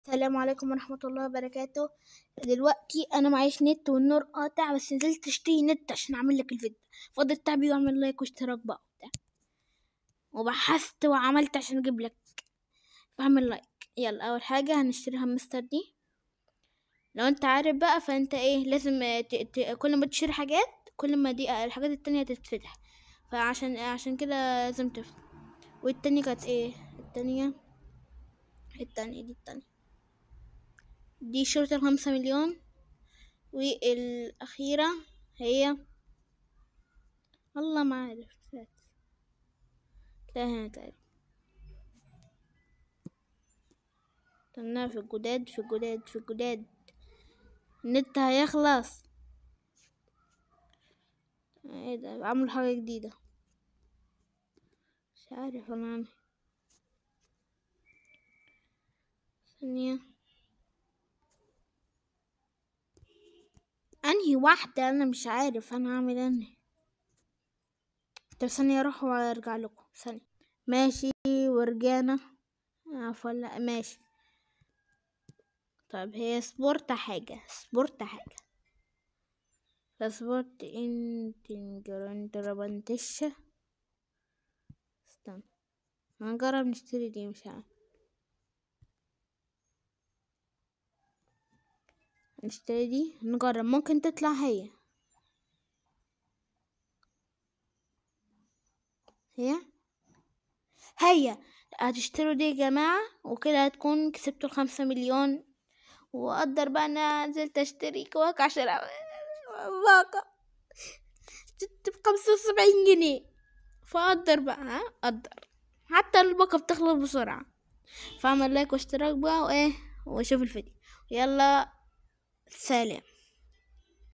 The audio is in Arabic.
السلام عليكم ورحمة الله وبركاته. دلوقتي انا معيش نت والنور قاطع، بس نزلت اشتري نت عشان اعمل لك الفيديو. فاضل تعبي واعمل لايك واشتراك بقى وبتاع، وبحثت وعملت عشان اجيب لك. فاعمل لايك. يلا، اول حاجة هنشتريها مستر دي. لو انت عارف بقى فانت ايه لازم كل ما تشتري حاجات كل ما دي الحاجات التانية تتفتح. عشان كده لازم تفتح. والتانية كانت ايه؟ التانية دي شرطة 5 مليون. والأخيرة هي الله ما عارف، لا هنا تقريبا. استنى، في الجداد النت هيخلص. ايه ده؟ عملوا حاجة جديدة مش عارف انا. ثانية، انهي واحدة؟ انا مش عارف انا هعمل انهي. طب ثانية اروح وارجع لكم ثانية. ماشي، ورجعنا. عفوا، لا ماشي. طيب هي سبورت حاجة فسبورت انتربنتشة. استنى، هنجرب نشتري دي، مش عارف. نشتري دي نجرب، ممكن تطلع هي هتشتروا دي يا جماعة، وكده هتكون كسبتوا 5 مليون. وأقدر بقى أنا نزلت أشتري كواك عشان باقة ب75 جنيه. فأقدر بقى، أقدر حتى الباقة بتخلص بسرعة. فاعمل لايك واشتراك بقى وإيه، وشوف الفيديو. يلا، سلام.